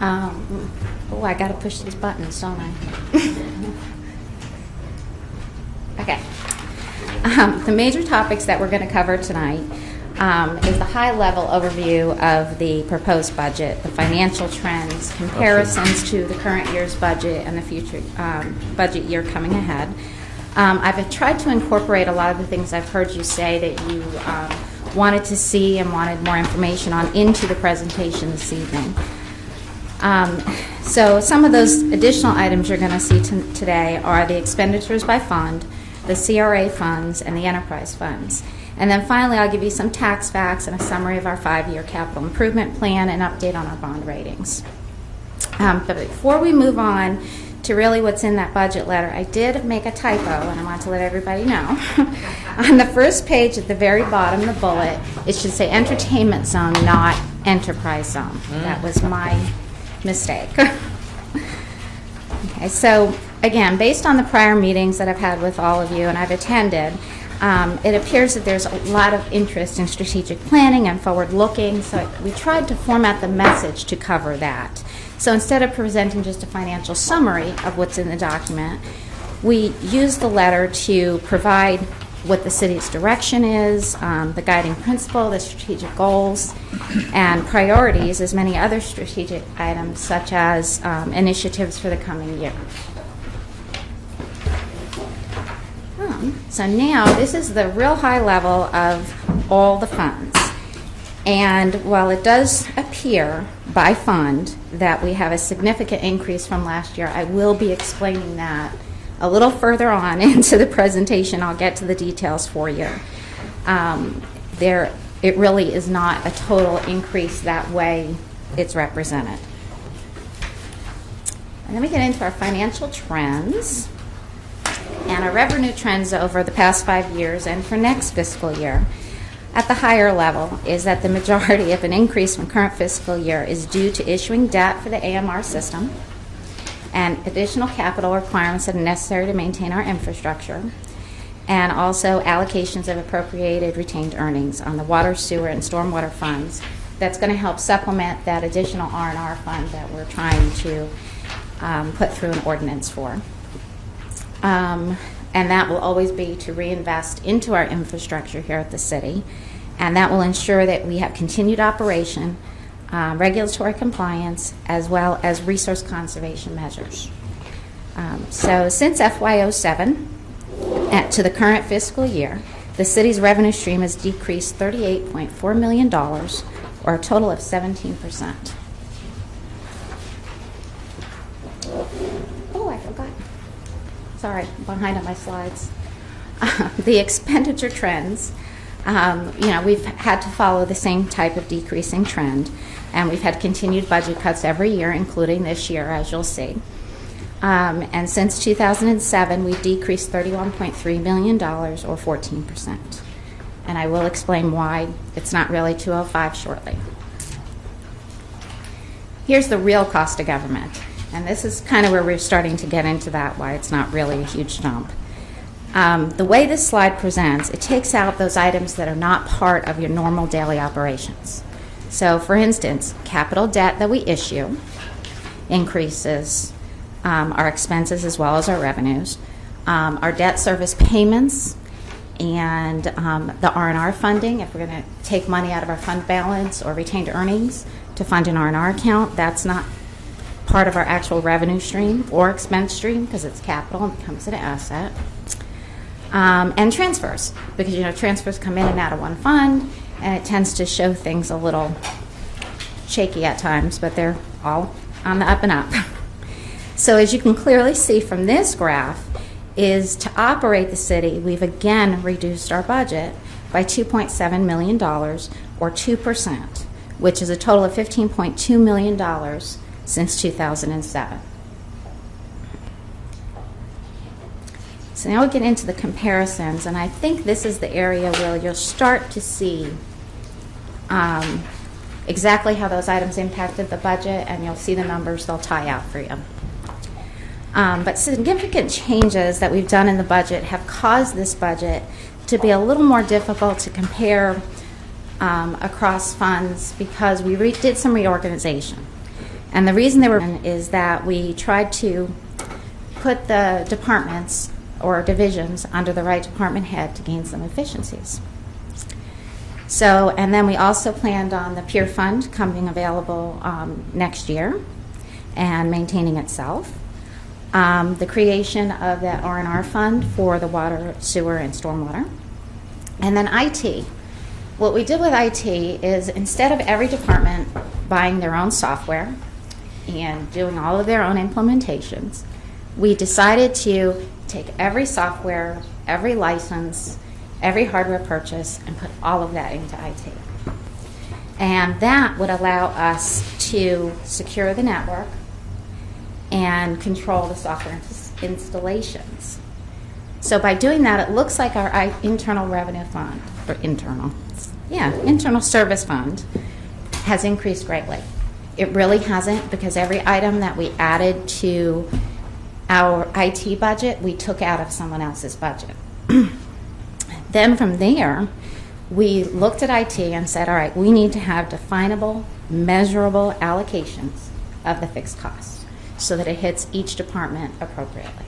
Oh, I got to push these buttons, don't I? Okay. The major topics that we're going to cover tonight is the high-level overview of the proposed budget, the financial trends, comparisons to the current year's budget and the future budget year coming ahead. I've tried to incorporate a lot of the things I've heard you say that you wanted to see and wanted more information on into the presentation this evening. So some of those additional items you're going to see today are the expenditures by fund, the CRA funds, and the enterprise funds. And then finally, I'll give you some tax facts and a summary of our 5-year capital improvement plan and update on our bond ratings. But before we move on to really what's in that budget letter, I did make a typo, and I want to let everybody know. On the first page at the very bottom, the bullet, it should say entertainment zone, not enterprise zone. That was my mistake. Okay, so again, based on the prior meetings that I've had with all of you and I've attended, it appears that there's a lot of interest in strategic planning and forward-looking, so we tried to format the message to cover that. So instead of presenting just a financial summary of what's in the document, we used the letter to provide what the city's direction is, the guiding principle, the strategic goals, and priorities, as many other strategic items such as initiatives for the coming year. So now this is the real high level of all the funds. And while it does appear by fund that we have a significant increase from last year, I will be explaining that a little further on into the presentation. I'll get to the details for you. It really is not a total increase that way it's represented. And then we get into our financial trends and our revenue trends over the past 5 years and for next fiscal year. At the higher level is that the majority of an increase from current fiscal year is due to issuing debt for the AMR system and additional capital requirements that are necessary to maintain our infrastructure, and also allocations of appropriated retained earnings on the water, sewer, and stormwater funds. That's going to help supplement that additional R&R fund that we're trying to put through an ordinance for. And that will always be to reinvest into our infrastructure here at the city, and that will ensure that we have continued operation, regulatory compliance, as well as resource conservation measures. So since FY07 to the current fiscal year, the city's revenue stream has decreased $38.4 million, or a total of 17%. Oh, I forgot. Sorry, I'm behind on my slides. The expenditure trends, we've had to follow the same type of decreasing trend, and we've had continued budget cuts every year, including this year, as you'll see. And since 2007, we've decreased $31.3 million, or 14%. And I will explain why it's not really 205 shortly. Here's the real cost of government. And this is kind of where we're starting to get into that, why it's not really a huge jump. The way this slide presents, it takes out those items that are not part of your normal daily operations. So, for instance, capital debt that we issue increases our expenses as well as our revenues. Our debt service payments and the R&R funding, if we're going to take money out of our fund balance or retained earnings to fund an R&R account, that's not part of our actual revenue stream or expense stream because it's capital and becomes an asset. And transfers, because transfers come in and out of one fund, and it tends to show things a little shaky at times, but they're all on the up and up. So as you can clearly see from this graph, is to operate the city, we've again reduced our budget by $2.7 million, or 2%, which is a total of $15.2 million since 2007. So now we get into the comparisons, and I think this is the area where you'll start to see exactly how those items impacted the budget, and you'll see the numbers, they'll tie out for you. But significant changes that we've done in the budget have caused this budget to be a little more difficult to compare across funds because we did some reorganization. And the reason they were is that we tried to put the departments or divisions under the right department head to gain some efficiencies. So, and then we also planned on the Pier Fund coming available next year and maintaining itself. The creation of the R&R fund for the water, sewer, and stormwater. And then IT. What we did with IT is instead of every department buying their own software and doing all of their own implementations, we decided to take every software, every license, every hardware purchase, and put all of that into IT. And that would allow us to secure the network and control the software installations. So by doing that, it looks like our internal revenue fund, or internal service fund has increased greatly. It really hasn't, because every item that we added to our IT budget, we took out of someone else's budget. Then from there, we looked at IT and said, all right, we need to have definable, measurable allocations of the fixed costs so that it hits each department appropriately.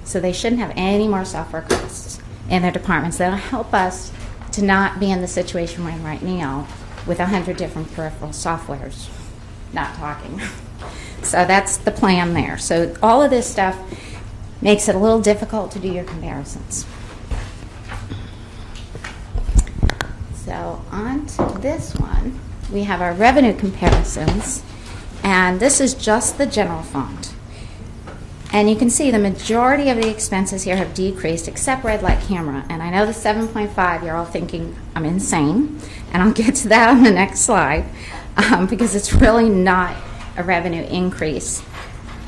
So they shouldn't have any more software costs in their departments. That'll help us to not be in the situation we're in right now with 100 different peripheral softwares not talking. So that's the plan there. So all of this stuff makes it a little difficult to do your comparisons. So on to this one, we have our revenue comparisons, and this is just the general fund. And you can see the majority of the expenses here have decreased except red light camera. And I know the 7.5, you're all thinking I'm insane, and I'll get to that on the next slide because it's really not a revenue increase.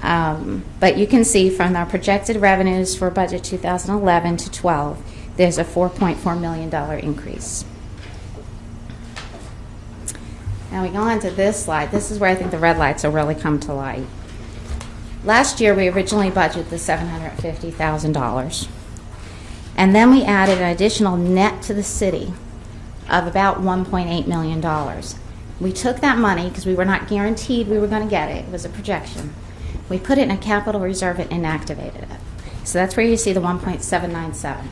But you can see from our projected revenues for budget 2011 to 12, there's a $4.4 million increase. Now we go on to this slide. This is where I think the red lights will really come to light. Last year, we originally budgeted the $750,000. And then we added an additional net to the city of about $1.8 million. We took that money, because we were not guaranteed we were going to get it. It was a projection. We put it in a capital reserve and inactivated it. So that's where you see the 1.797.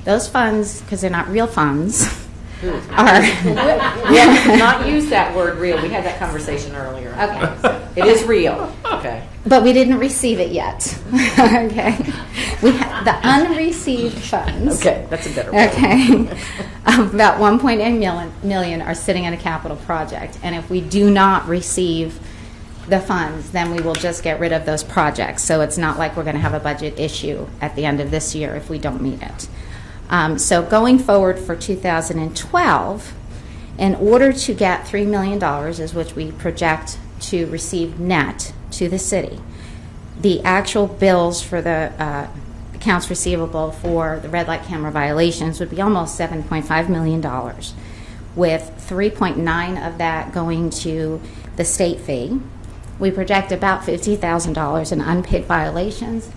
Those funds, because they're not real funds, are... We have not used that word real. We had that conversation earlier. Okay. It is real. Okay. But we didn't receive it yet. Okay. We have the unreceived funds. Okay, that's a better word. Okay. About 1.8 million are sitting in a capital project. And if we do not receive the funds, then we will just get rid of those projects. So it's not like we're going to have a budget issue at the end of this year if we don't meet it. So going forward for 2012, in order to get $3 million, is which we project to receive net to the city, the actual bills for the accounts receivable for the red light camera violations would be almost $7.5 million, with 3.9 of that going to the state fee. We project about $50,000 in unpaid violations,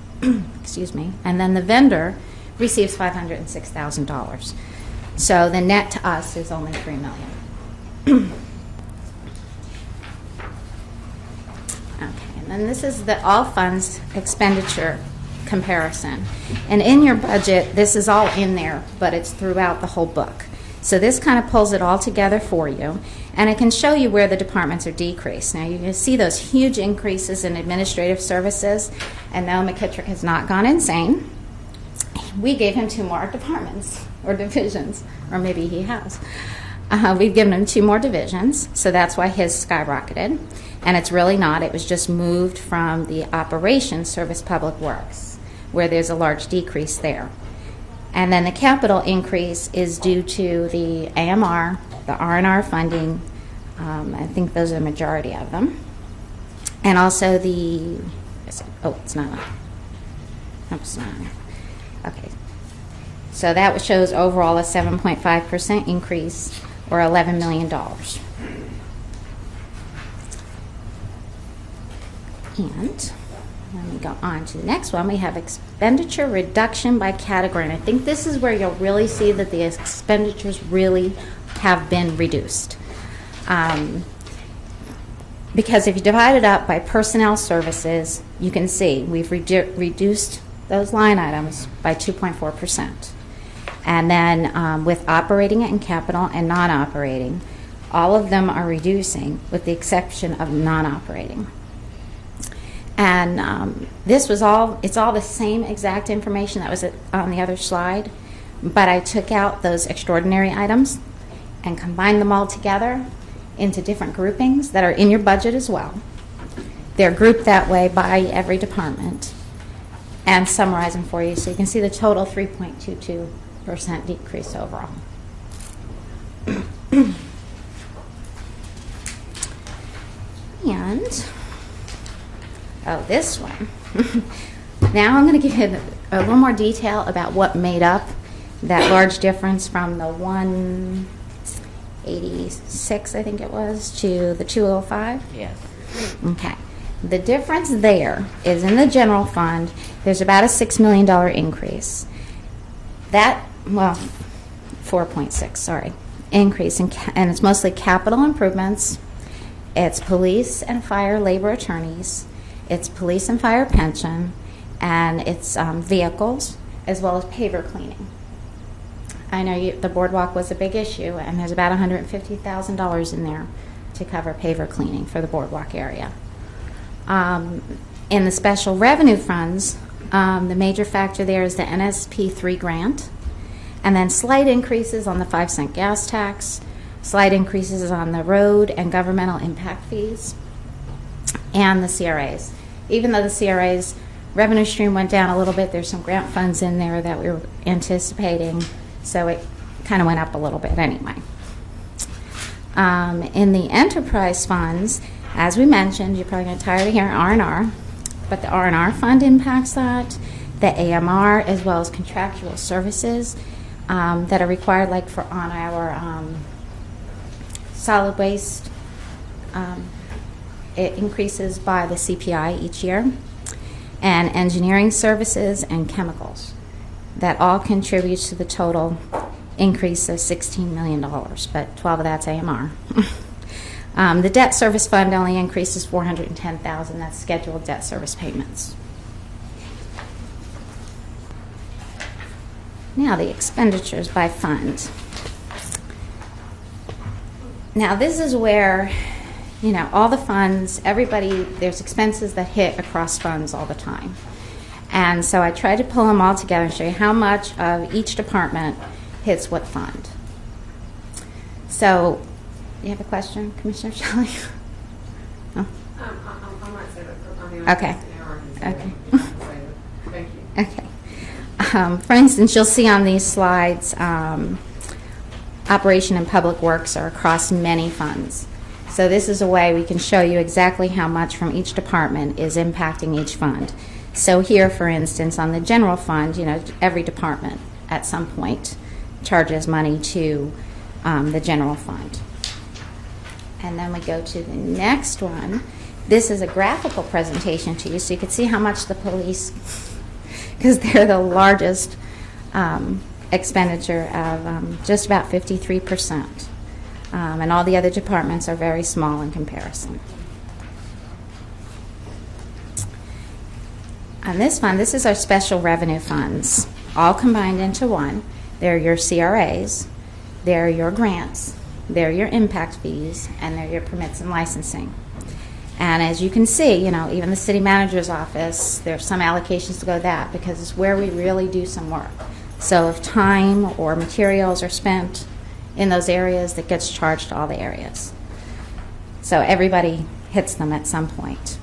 excuse me, and then the vendor receives $506,000. So the net to us is only $3 million. Okay, and then this is the all funds expenditure comparison. And in your budget, this is all in there, but it's throughout the whole book. So this kind of pulls it all together for you, and it can show you where the departments are decreased. Now you can see those huge increases in administrative services, and now McKittrick has not gone insane. We gave him 2 more departments or divisions, or maybe he has. We've given him 2 more divisions, so that's why his skyrocketed. And it's really not. It was just moved from the operations service public works, where there's a large decrease there. And then the capital increase is due to the AMR, the R&R funding. I think those are the majority of them. And also the, oh, it's not on. No, it's not on. Okay. So that shows overall a 7.5% increase, or $11 million. And when we go on to the next one, we have expenditure reduction by category. And I think this is where you'll really see that the expenditures really have been reduced. because if you divide it up by personnel services, you can see we've reduced those line items by 2.4%. And then with operating and capital and non-operating, all of them are reducing with the exception of non-operating. And it's all the same exact information that was on the other slide, but I took out those extraordinary items and combined them all together into different groupings that are in your budget as well. They're grouped that way by every department and summarize them for you so you can see the total 3.22% decrease overall. And this one. Now I'm going to give you a little more detail about what made up that large difference from the 186, I think it was, to the 205. Yes. Okay. The difference there is in the general fund, there's about a $6 million increase. That, 4.6, sorry, increase, and it's mostly capital improvements. It's police and fire labor attorneys. It's police and fire pension, and it's vehicles, as well as paver cleaning. I know the boardwalk was a big issue, and there's about $150,000 in there to cover paver cleaning for the boardwalk area. In the special revenue funds, the major factor there is the NSP3 grant, and then slight increases on the 5-cent gas tax, slight increases on the road and governmental impact fees, and the CRAs. Even though the CRA's revenue stream went down a little bit, there's some grant funds in there that we were anticipating, so it kind of went up a little bit anyway. In the enterprise funds, as we mentioned, you're probably going to get tired of hearing R&R, but the R&R fund impacts that, the AMR, as well as contractual services that are required, like for on our solid waste. It increases by the CPI each year, and engineering services and chemicals. That all contributes to the total increase of $16 million, but 12 of that's AMR. The debt service fund only increases $410,000. That's scheduled debt service payments. Now the expenditures by fund. Now this is where, all the funds, everybody, there's expenses that hit across funds all the time. And so I tried to pull them all together and show you how much of each department hits what fund. So, you have a question, Commissioner Shelley? Oh. I might say that on the Okay. Okay. Thank you. Okay. For instance, you'll see on these slides, operation and public works are across many funds. So this is a way we can show you exactly how much from each department is impacting each fund. So here, for instance, on the general fund, every department at some point charges money to the general fund. And then we go to the next one. This is a graphical presentation to you, so you can see how much the police, because they're the largest expenditure of just about 53%. And all the other departments are very small in comparison. On this fund, this is our special revenue funds, all combined into one. They're your CRAs, they're your grants, they're your impact fees, and they're your permits and licensing. And as you can see, even the city manager's office, there's some allocations to go to that because it's where we really do some work. So if time or materials are spent in those areas, that gets charged to all the areas. So everybody hits them at some point.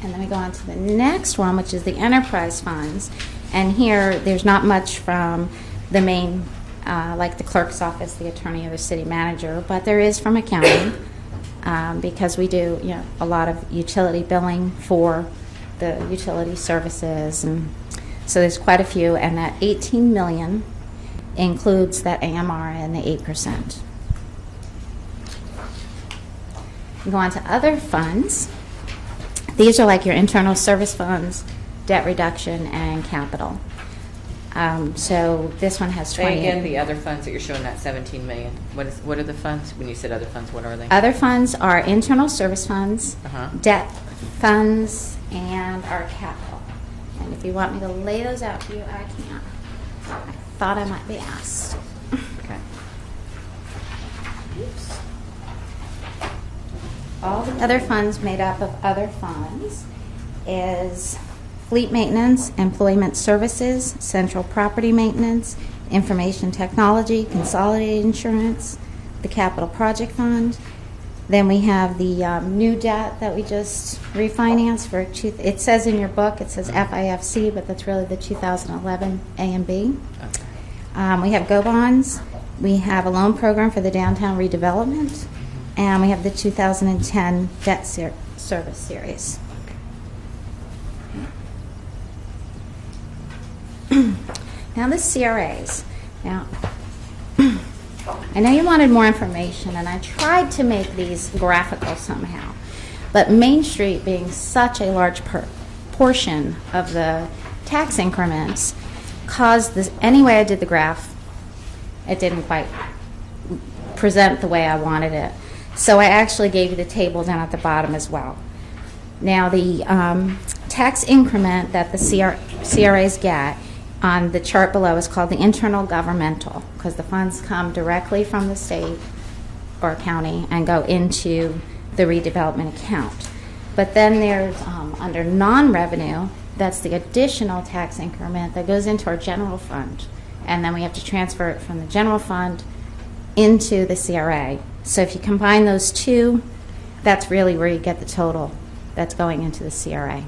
And then we go on to the next one, which is the enterprise funds. And here, there's not much from the main, like the clerk's office, the attorney, or the city manager, but there is from accounting because we do, a lot of utility billing for the utility services, and so there's quite a few. And that $18 million includes that AMR and the 8%. We go on to other funds. These are like your internal service funds, debt reduction, and capital. So this one has 20. Say again, the other funds that you're showing, that 17 million. What are the funds? When you said other funds, what are they? Other funds are internal service funds, Uh-huh. debt funds, and our capital. And if you want me to lay those out to you, I can. I thought I might be asked. Okay. Oops. All the other funds made up of other funds is fleet maintenance, employment services, central property maintenance, information technology, consolidated insurance, the capital project fund. Then we have the new debt that we just refinanced for, it says in your book, it says FIFC, but that's really the 2011 A and B. Okay. We have GO bonds. We have a loan program for the downtown redevelopment. And we have the 2010 debt service series. Now the CRAs. Now, I know you wanted more information, and I tried to make these graphical somehow. But Main Street being such a large portion of the tax increments caused this, any way I did the graph, it didn't quite present the way I wanted it. So I actually gave you the table down at the bottom as well. Now the tax increment that the CRAs get on the chart below is called the internal governmental, because the funds come directly from the state or county and go into the redevelopment account. But then there's under non-revenue, that's the additional tax increment that goes into our general fund, and then we have to transfer it from the general fund into the CRA. So if you combine those two, that's really where you get the total that's going into the CRA.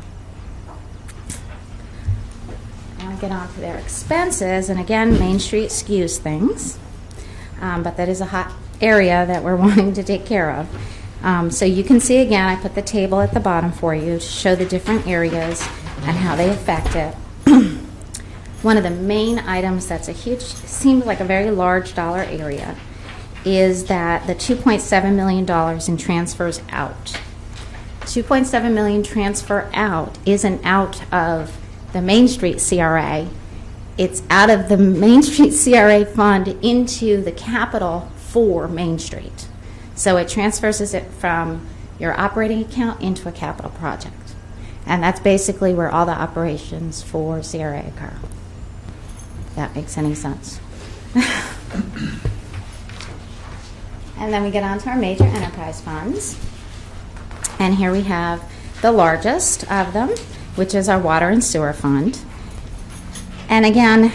Now we get on to their expenses, and again, Main Street skews things, but that is a hot area that we're wanting to take care of. So you can see again, I put the table at the bottom for you to show the different areas and how they affect it. One of the main items that's a huge, seems like a very large dollar area, is that the $2.7 million in transfers out. $2.7 million transfer out isn't out of the Main Street CRA. It's out of the Main Street CRA fund into the capital for Main Street. So it transfers it from your operating account into a capital project. And that's basically where all the operations for CRA occur. If that makes any sense. And then we get on to our major enterprise funds. And here we have the largest of them, which is our water and sewer fund. And again,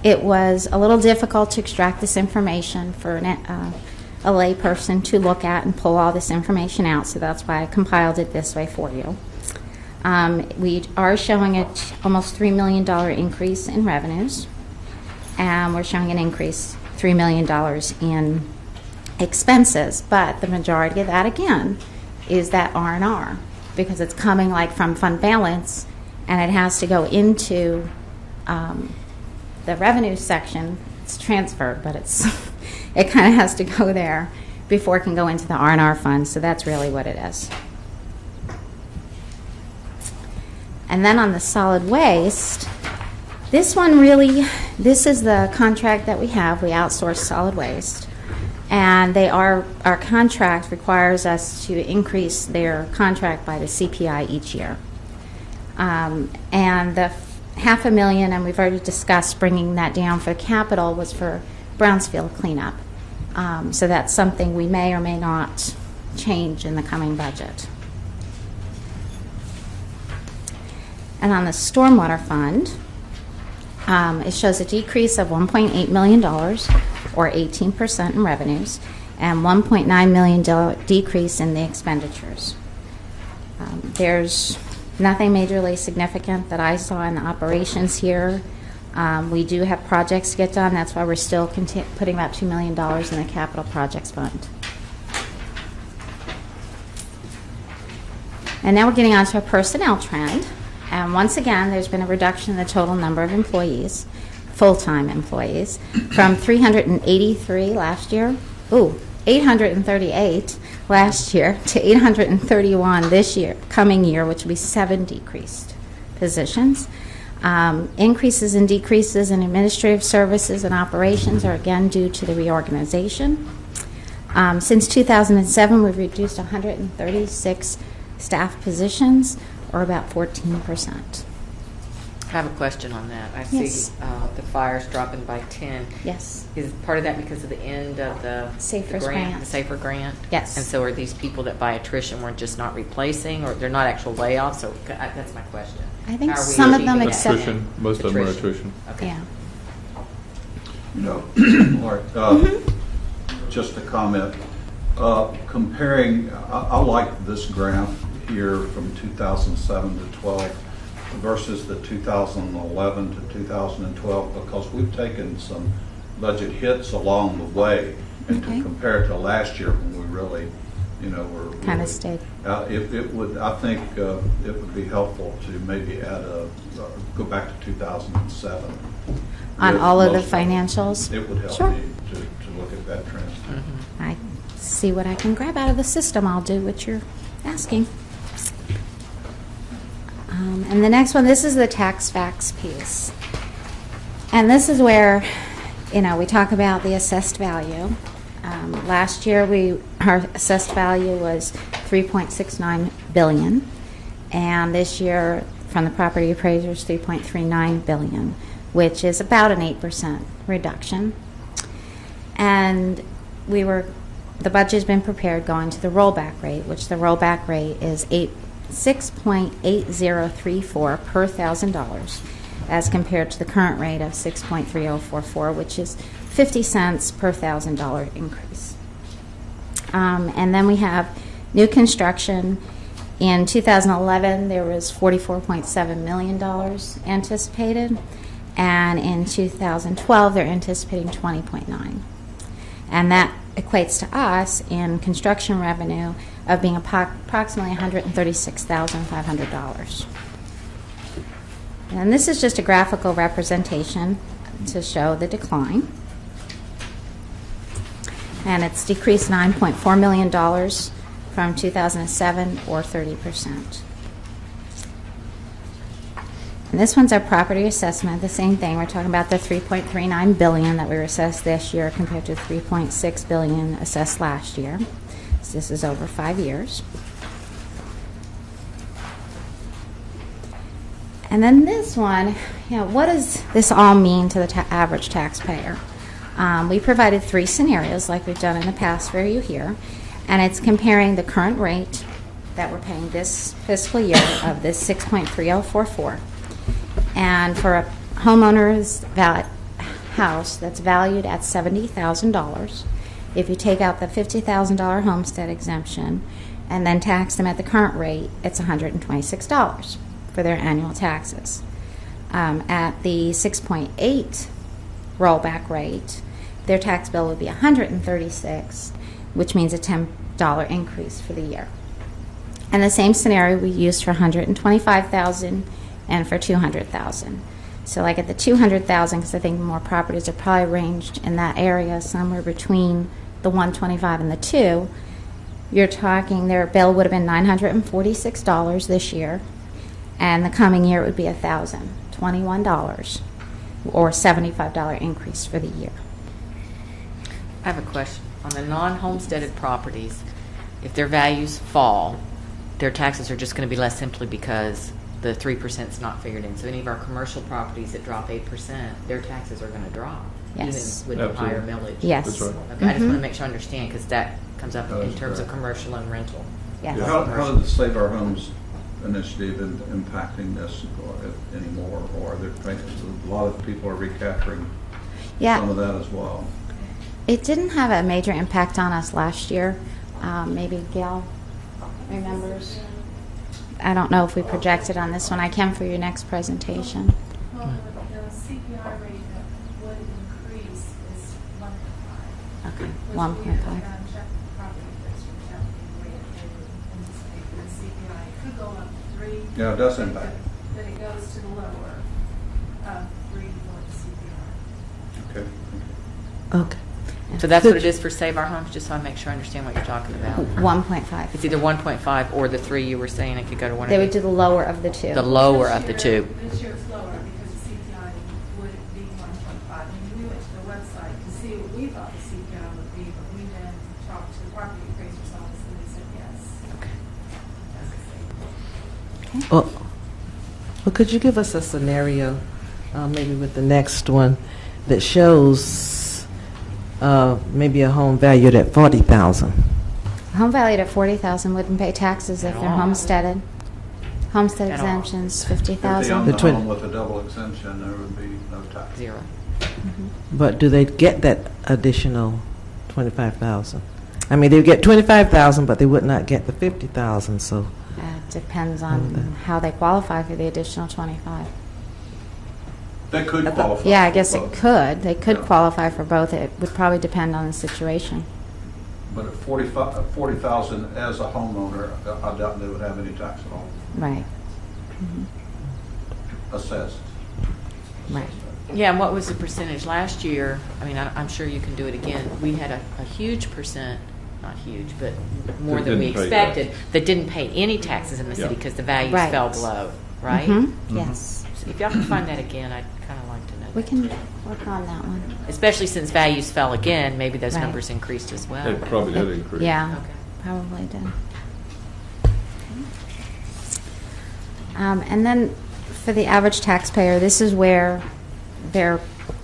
it was a little difficult to extract this information for a lay person to look at and pull all this information out, so that's why I compiled it this way for you. We are showing an almost $3 million increase in revenues, and we're showing an increase $3 million in expenses, but the majority of that again is that R&R, because it's coming like from fund balance, and it has to go into the revenue section. It's transferred, but it's it kind of has to go there before it can go into the R&R fund, so that's really what it is. And then on the solid waste, this one really, this is the contract that we have. We outsource solid waste. And our contract requires us to increase their contract by the CPI each year. And the $500,000, and we've already discussed bringing that down for capital, was for Brownsfield cleanup. So that's something we may or may not change in the coming budget. And on the stormwater fund, it shows a decrease of $1.8 million, or 18% in revenues, and $1.9 million decrease in the expenditures. There's nothing majorly significant that I saw in the operations here. We do have projects to get done. That's why we're still putting about $2 million in the capital projects fund. And now we're getting on to a personnel trend. And once again, there's been a reduction in the total number of employees, full-time employees, from 383 last year, 838 last year, to 831 this year, coming year, which will be 7 decreased positions. Increases and decreases in administrative services and operations are again due to the reorganization. Since 2007, we've reduced 136 staff positions, or about 14%. I have a question on that. I Yes. see the fires dropping by 10. Yes. Is part of that because of the end of the Safer's the grant. the Safer grant? Yes. And so are these people that by attrition we're just not replacing, or they're not actual layoffs? Or that's my question. I think How are we some of them achieving that? accept- Attrition, most of them are attrition. Okay. Yeah. You know, Laura, just a comment. Comparing, I like this graph here from 2007 to 12 versus the 2011 to 2012, because we've taken some budget hits along the way. And Okay. to compare to last year when we really, were Kind really- of stayed. It would, I think, it would be helpful to maybe add go back to 2007. On with all of the most financials? It would help Sure. me to look at that trend. I see what I can grab out of the system. I'll do what you're asking. And the next one, this is the tax facts piece. And this is where, we talk about the assessed value. Last year, our assessed value was $3.69 billion. And this year, from the property appraisers, $3.39 billion, which is about an 8% reduction. And the budget's been prepared going to the rollback rate, which the rollback rate is 6.8034 per $1,000, as compared to the current rate of 6.3044, which is 50 cents per $1,000 increase. And then we have new construction. In 2011, there was $44.7 million anticipated, and in 2012, they're anticipating 20.9. And that equates to us in construction revenue of being approximately $136,500. And this is just a graphical representation to show the decline. And it's decreased $9.4 million from 2007, or 30%. And this one's our property assessment. The same thing. We're talking about the $3.39 billion that we were assessed this year compared to $3.6 billion assessed last year. So this is over 5 years. And then this one, what does this all mean to the average taxpayer? We provided 3 scenarios like we've done in the past for you here, and it's comparing the current rate that we're paying this fiscal year of this 6.3044, and for a homeowner's house that's valued at $70,000, if you take out the $50,000 homestead exemption and then tax them at the current rate, it's $126 for their annual taxes. At the 6.8 rollback rate, their tax bill would be $136, which means a $10 increase for the year. And the same scenario we used for $125,000 and for $200,000. So like at the $200,000, because I think more properties are probably ranged in that area, somewhere between the $125,000 and the $200,000, you're talking their bill would have been $946 this year, and the coming year it would be $1,021, or $75 increase for the year. I have a question. On the non-homesteaded properties, if their values fall, their taxes are just going to be less simply because the 3% is not figured in. So any of our commercial properties that drop 8%, their taxes are going to drop, Yes. even with the higher millage. Yes. That's right. Okay, I just want to make sure I understand, because that comes up in That's terms of correct. commercial and rental. Yes. How is the Save Our Homes initiative impacting this anymore? Or are there a lot of people are recapturing some of that as well? It didn't have a major impact on us last year. Maybe Gail remembers. I don't know if we projected on this one. I can for your next presentation. Well, the CPI rate that would increase is 1.5. Okay, Which 1.5. we checked the property district out the rate they would anticipate for the CPI. It could go up to 3. Yeah, it does impact. Then it goes to the lower of 3 for the CPI. Okay. Okay. So that's what it is for Save Our Homes, just so I make sure I understand what you're talking about. 1.5. It's either 1.5 or the 3 you were saying it could go to 1 They of would do each. the lower of the two. The lower of the two. This year it's lower because be 1.5. And we went to the website to see what we thought the CPI would be, but we then talked to the property appraiser's office and they said yes. Okay. Well, could you give us a scenario, maybe with the next one, that shows maybe a home valued at $40,000? Home valued at $40,000 wouldn't pay taxes if At they're all. homesteaded. Homestead At all. exemptions, If they own $50,000. The the twin- home with a double exemption, there would be no tax. 0. But do they get that additional 25,000? I mean, they would get 25,000, but they would not get the 50,000. So Depends on how they qualify for the additional 25. They could qualify. Yeah, I for guess it both. could. They could Yeah. qualify for both. It would probably depend on the situation. But at 40,000 as a homeowner, I doubt they would have any tax at all Right, assessed. right. Yeah, and what was the percentage last year? I mean, I'm sure you can do it again. We had a huge percent, not huge, but more That than we didn't pay expected, that didn't pay any taxes in the city Yeah. because the values Right. fell below, right? Mhm, Yes. So if y'all can find that again, I'd kind of like to know. We that, can too. work on that one. Especially since values fell again, maybe those Right. numbers increased as well. It probably did increase. Yeah, Okay. probably did. And then for the average taxpayer, this is where their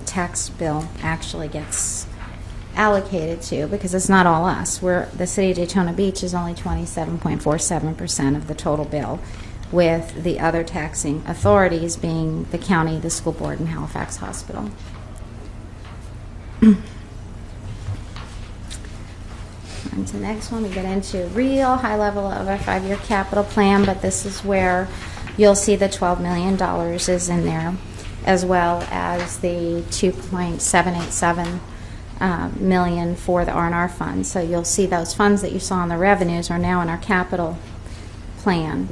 tax bill actually gets allocated to, because it's not all us. The city of Daytona Beach is only 27.47% of the total bill, with the other taxing authorities being the county, the school board, and Halifax Hospital. On to the next one, we get into real high level of our 5-year capital plan, but this is where you'll see the $12 million is in there, as well as the $2.787 million for the R&R fund. So you'll see those funds that you saw in the revenues are now in our capital plan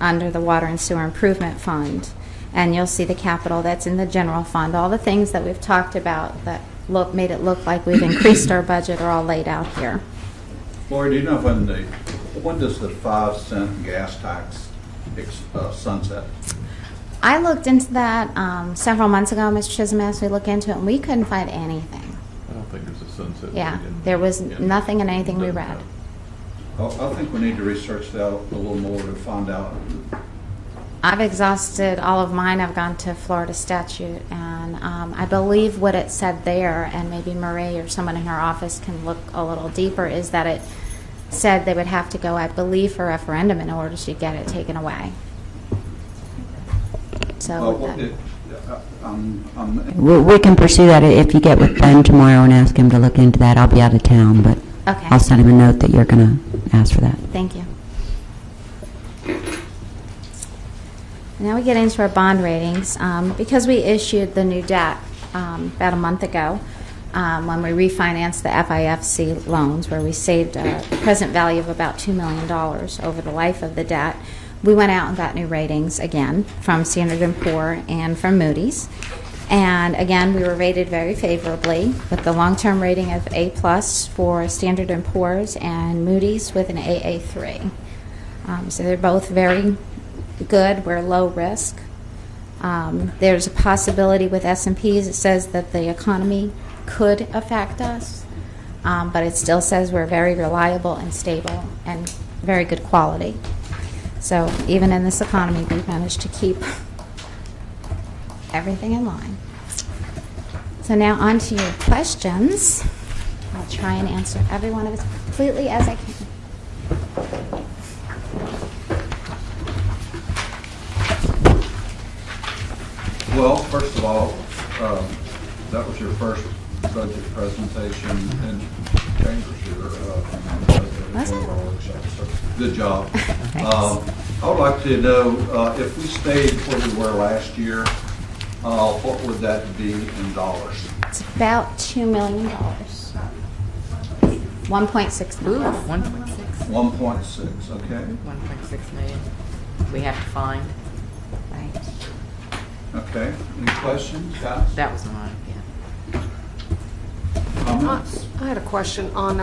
under the Water and Sewer Improvement Fund. And you'll see the capital that's in the general fund. All the things that we've talked about that made it look like we've increased our budget are all laid out here. Lori, do you know when does the 5-cent gas tax sunset? I looked into that several months ago, Mr. Chisholm asked me to look into it, and we couldn't find anything. I don't think there's a sunset. Yeah, date in- there was yeah. nothing in anything we Doesn't read. have. I think we need to research that a little more to find out. I've exhausted all of mine. I've gone to Florida statute, and I believe what it said there, and maybe Marie or someone in her office can look a little deeper, is that it said they would have to go, I believe, for referendum in order to get it taken away. So with that- We can pursue that if you get with Ben tomorrow and ask him to look into that. I'll be out of town, but Okay. I'll send him a note that you're going to ask for that. Thank you. Now we get into our bond ratings. Because we issued the new debt about a month ago, when we refinanced the FIFC loans, where we saved a present value of about $2 million over the life of the debt, we went out and got new ratings again from Standard & Poor and from Moody's. And again, we were rated very favorably with the long-term rating of A+ for Standard & Poor's and Moody's with an AA3. So they're both very good. We're low risk. There's a possibility with S&Ps. It says that the economy could affect us, but it still says we're very reliable and stable and very good quality. So even in this economy, we've managed to keep everything in line. So now on to your questions. I'll try and answer every one of as completely as I can. Well, first of all, that was your first budget presentation in chambers here. Was it? Good job. Thanks. I would like to know, if we stayed where we were last year, what would that be in dollars? It's about $2 million. 1.6 Ooh, million. 1.6. 1.6, okay. 1.6 million. We have to find. Right. Okay, any questions, guys? That was mine, yeah. Comments? I had a question on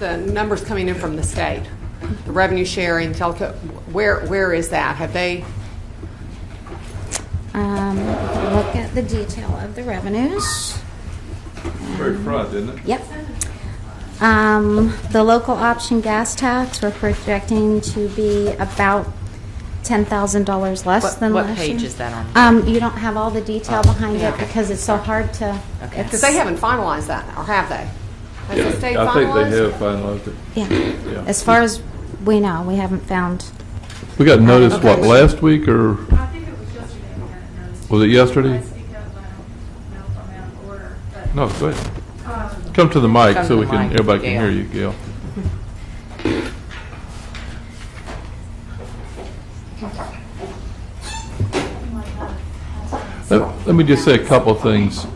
the numbers coming in from the state, the revenue sharing, telco. Where is that? Have they? Look at the detail of the revenues. Very front, isn't it? Yep. The local option gas tax, we're projecting to be about $10,000 less than What last year. page is that on? You don't have all the detail behind it okay. because it's so hard to. Okay. Because they haven't finalized that, or have they? Has Yeah, the state I think they finalized? have finalized it. Yeah. Yeah. As far as we know, we haven't found. We got notice, Okay. what, last week, or I think it was yesterday we got it noticed. was it yesterday? I speak up, I don't know if I'm out of order, but. No, go ahead. Come to the mic Come so to we the can, mic, everybody can Gail. hear you, Gail. Let me just say a couple of things.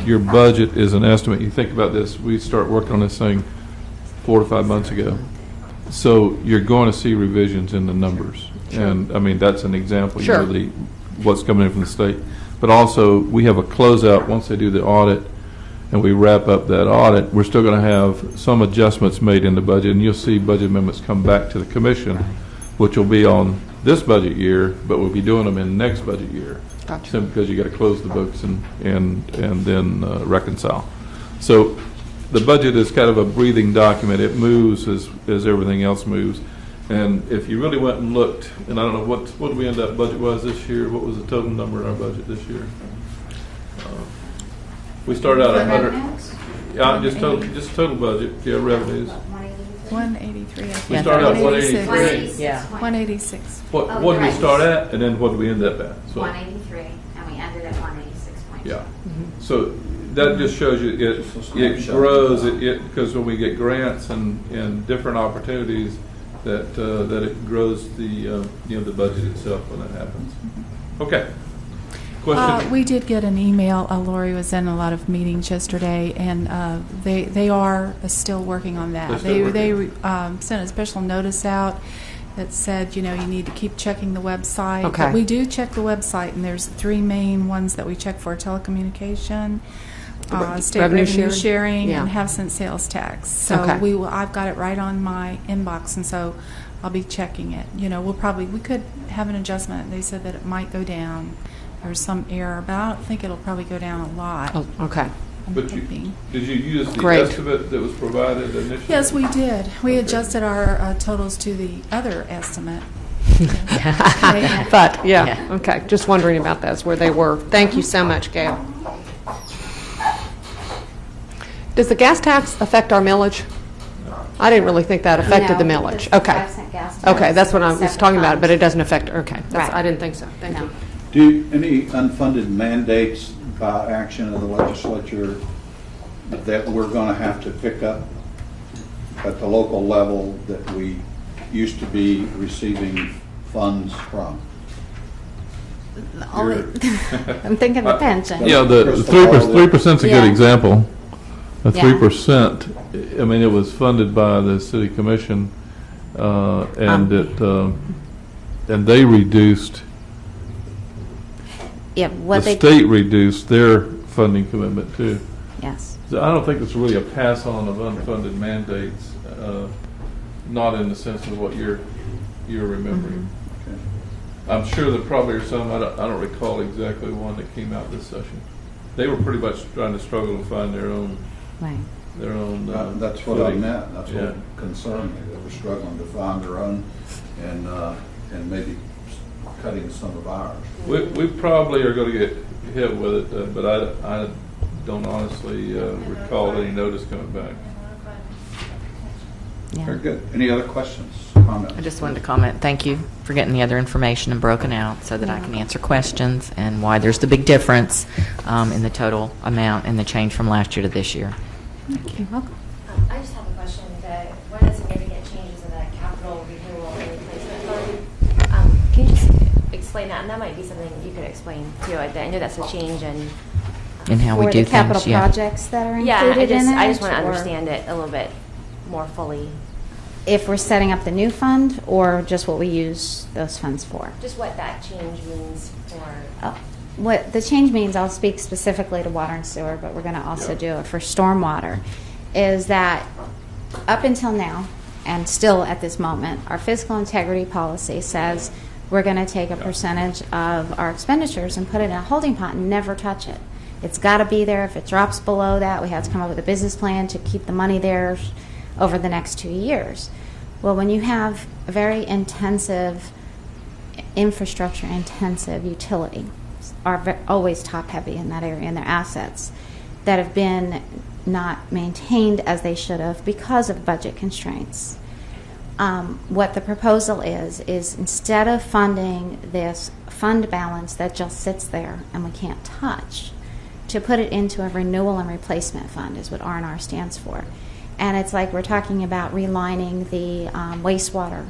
Your budget is an estimate. You think about this, we start working on this thing 4 to 5 months ago. So you're going to see revisions in the numbers. And, I mean, that's an example, you know, Sure. what's coming in from the state. But also, we have a closeout, once they do the audit, and we wrap up that audit, we're still going to have some adjustments made in the budget, and you'll see budget amendments come back to the commission, which will be on this budget year, but we'll be doing them in next budget year. Gotcha. Simply because you got to close the books and then reconcile. So the budget is kind of a breathing document. It moves as everything else moves. And if you really went and looked, and I don't know, what did we end up budget-wise this year? What was the total number in our budget this year? We started out at 100. Revenues? Yeah, just total budget, yeah, revenues. 183, I We think. started out 186. 183. Yeah. 186. What Oh, did we right. start at, and then what did we end up at? So, 183, and we ended at 186.2. yeah. So that just shows you it grows, because when we get grants and different opportunities, that it grows the the budget itself when that happens. Okay. Question? We did get an email. Lori was in a lot of meetings yesterday, and they are still working on that. They're still They working. sent a special notice out that said, you need to keep checking the website. Okay. But we do check the website, and there's 3 main ones that we check for: telecommunication, state Revenue revenue sharing? sharing, Yeah. and half-cent sales tax. So Okay. I've got it right on my inbox, and so I'll be checking it. We could have an adjustment. They said that it might go down. There's some error, but I don't think it'll probably go down a lot. Oh, okay. I'm But hoping. did you use the Great. estimate that was provided initially? Yes, we did. We Okay. adjusted our totals to the other estimate. But, yeah, Yeah. okay, just wondering about those, where they were. Thank you so much, Gail. Does the gas tax affect our millage? I didn't really think that affected the No, millage. because the Okay. 5-cent gas tax Okay, that's what I is a was separate talking about, fund. but it doesn't affect, okay. Right. I didn't think so. Thank No. you. Do any unfunded mandates by action of the legislature that we're going to have to pick up at the local level that we used to be receiving funds from? I'm thinking the pension. Yeah, the Crystal ball. 3%'s a good Yeah. example. The Yeah. 3%, I mean, it was funded by the city commission, and and they reduced, Yeah, the what they. state reduced their funding commitment too. Yes. So I don't think it's really a pass-on of unfunded mandates, not in the sense of what you're remembering. Okay. I'm sure there probably are some, I don't recall exactly one that came out this session. They were pretty much trying to struggle to find their own. Right. That's what I footing. meant. That's Yeah. what concerned me. They were struggling to find their own and maybe cutting some of ours. We probably are going to get hit with it, but I don't honestly recall any notice coming back. Yeah. Very good. Any other questions, comments? I just wanted to comment, thank you for getting the other information and broken out so that I can answer questions and why there's the big difference in the total amount and the change from last year to this year. You're welcome. I just have a question. One of the significant changes in the capital renewal and replacement fund, can you just explain that? And that might be something you could explain too. I know that's a change And how we For do the things, capital yeah. projects that are yeah, included in it? I just want to or understand it a little bit more fully. If we're setting up the new fund, or just what we use those funds for? Just what that change means for. What the change means, I'll speak specifically to water and sewer, but we're going to also do it for stormwater, is that up until now, and still at this moment, our physical integrity policy says we're going to take a percentage of our expenditures and put it in a holding pot and never touch it. It's got to be there. If it drops below that, we have to come up with a business plan to keep the money there over the next 2 years. Well, when you have a very intensive, infrastructure-intensive utility, are always top-heavy in that area in their assets, that have been not maintained as they should have because of budget constraints. What the proposal is instead of funding this fund balance that just sits there and we can't touch, to put it into a renewal and replacement fund is what R&R stands for. And it's like we're talking about relining the wastewater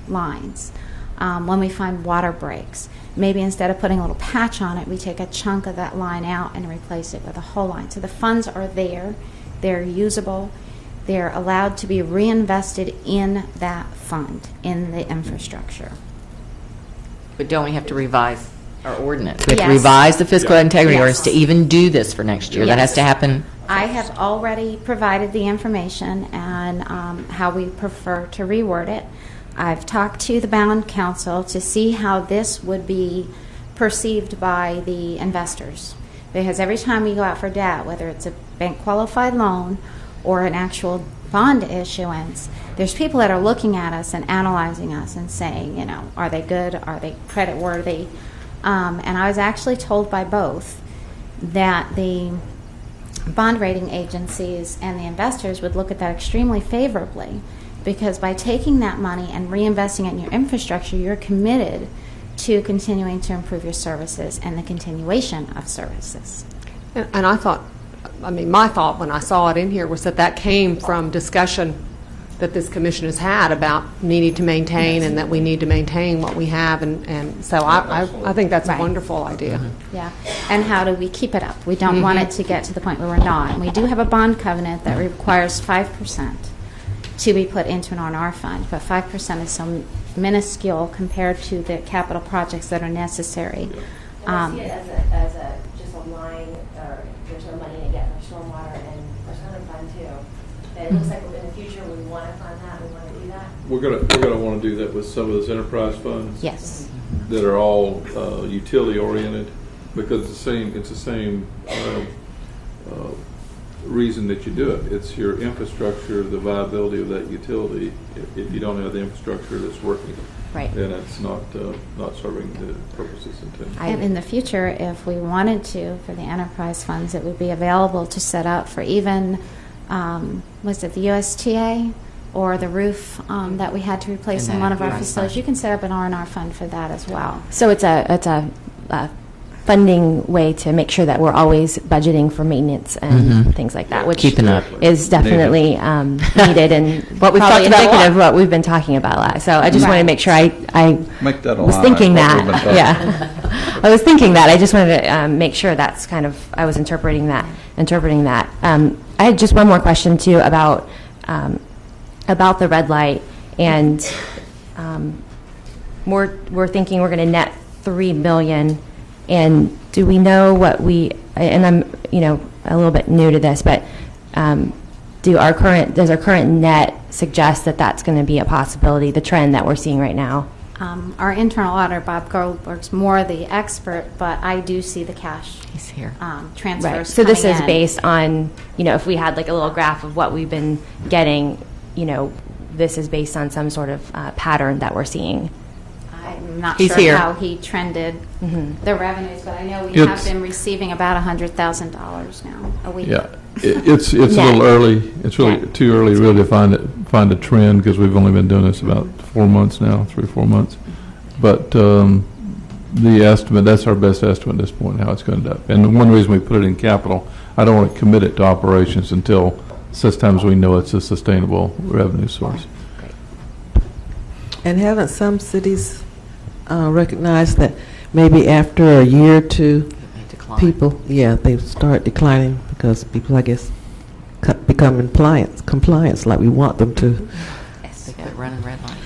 lines. When we find water breaks, maybe instead of putting a little patch on it, we take a chunk of that line out and replace it with a whole line. So the funds are there, they're usable, they're allowed to be reinvested in that fund, in the infrastructure. But don't we have to revise our ordinance? We have to Yes. revise the fiscal integrity Yes. ordinance to even do this for next year. That has to Yes. happen. I have already provided the information and how we prefer to reword it. I've talked to the bond council to see how this would be perceived by the investors. Because every time we go out for debt, whether it's a bank qualified loan or an actual bond issuance, there's people that are looking at us and analyzing us and saying, are they good? Are they credit worthy? And I was actually told by both that the bond rating agencies and the investors would look at that extremely favorably, because by taking that money and reinvesting it in your infrastructure, you're committed to continuing to improve your services and the continuation of services. And I thought, my thought when I saw it in here was that came from discussion that this commission has had about needing to maintain and that we need to maintain what we have. And so I think that's Right. a wonderful idea. Yeah, and how do we keep it up? We don't want it to get to the point where we're not. And we do have a bond covenant that requires 5% to be put into an R&R fund, but 5% is so minuscule compared to the capital projects that are necessary. And I see it as just a line, or there's no money to get for stormwater and for southern fund too. But it looks like in the future we want to fund that, we want to do that. We're gonna want to do that with some of those enterprise funds. Yes. That are all utility oriented, because it's the same reason that you do it. It's your infrastructure, the viability of that utility. If you don't have the infrastructure that's working, Right. then it's not serving the purposes intended. And in the future, if we wanted to, for the enterprise funds, it would be available to set up for even, was it the USTA or the roof that we had to replace in one of our facilities? You can set up an R&R fund for that as well. So it's a funding way to make sure that we're always budgeting for maintenance and things like that, which Keeping up. is definitely needed and What we've probably talked about a indicative of lot. what we've been talking about a lot. So I just Right. wanted to make sure I Make that a was line thinking item, what that. we've been talking Yeah, I was thinking that. I just wanted to make sure that's kind of I was interpreting that. I had just one more question too about the red light, and we're thinking we're going to net $3 million. And do we know what and I'm a little bit new to this, but does our current net suggest that that's going to be a possibility, the trend that we're seeing right now? Our internal auditor, Bob Goldberg's more the expert, but I do see the cash He's here. transfers Right. So this coming is in. based on, if we had like a little graph of what we've been getting, this is based on some sort of pattern that we're seeing. I'm not He's sure here. how he trended the revenues, but I know we It's- have been receiving about $100,000 now a week. Yeah, it's a little early. It's really Yeah. too early really to find a trend, because we've only been doing this about 4 months now, 3 or 4 months. But the estimate, that's our best estimate at this point, how it's going to end up. And one reason we put it in capital, I don't want to commit it to operations until such times we know it's a sustainable revenue source. And haven't some cities recognized that maybe after a year or two, Decline. people, they start declining because people, I guess, become compliance like we want them to. They quit running red lights.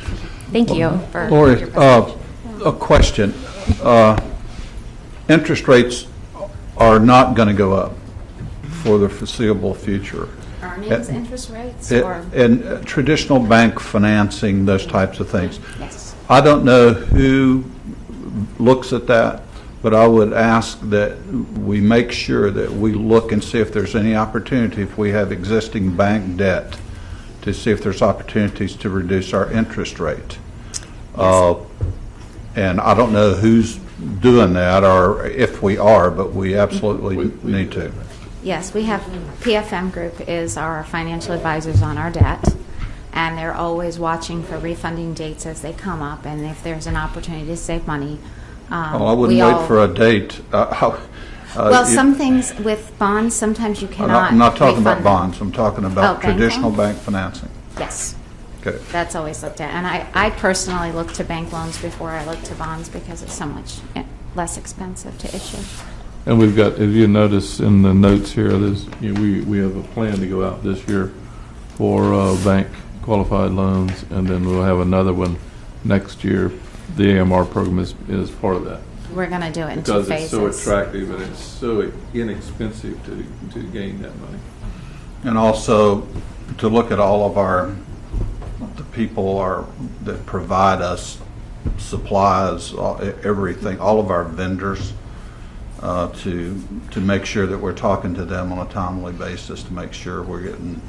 Thank you for Lori, your presentation. a question. Interest rates are not going to go up for the foreseeable future. Earnings, interest rates, It- or? And traditional bank financing, those types of things. Yes. I don't know who looks at that, but I would ask that we make sure that we look and see if there's any opportunity, if we have existing bank debt, to see if there's opportunities to reduce our interest rate. And I don't know who's doing that or if we are, but we absolutely need to. Yes, we have, PFM Group is our financial advisors on our debt, and they're always watching for refunding dates as they come up, and if there's an opportunity to save money. Well, I wouldn't wait for a date. Well, some things with bonds, sometimes you cannot I'm not talking about refund them. bonds. I'm talking about bank traditional loans? bank financing. Yes, Okay. that's always looked at. And I personally look to bank loans before I look to bonds because it's so much less expensive to issue. And we've got, if you notice in the notes here, there's, we have a plan to go out this year for bank qualified loans, and then we'll have another one next year. The AMR program is part of that. We're going to do it in two Because phases. it's so attractive and it's so inexpensive to gain that money. And also to look at all of the people that provide us supplies, everything, all of our vendors, to make sure that we're talking to them on a timely basis to make sure we're getting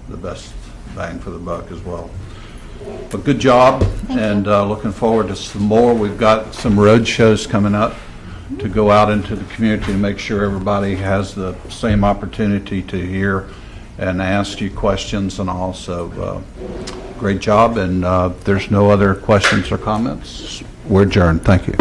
the best bang for the buck as well. But good job, and looking forward to some more. We've got some road shows coming up to go out into the community to make sure everybody has the same opportunity to hear and ask you questions and all. So great job, and if there's no other questions or comments, we're adjourned. Thank you.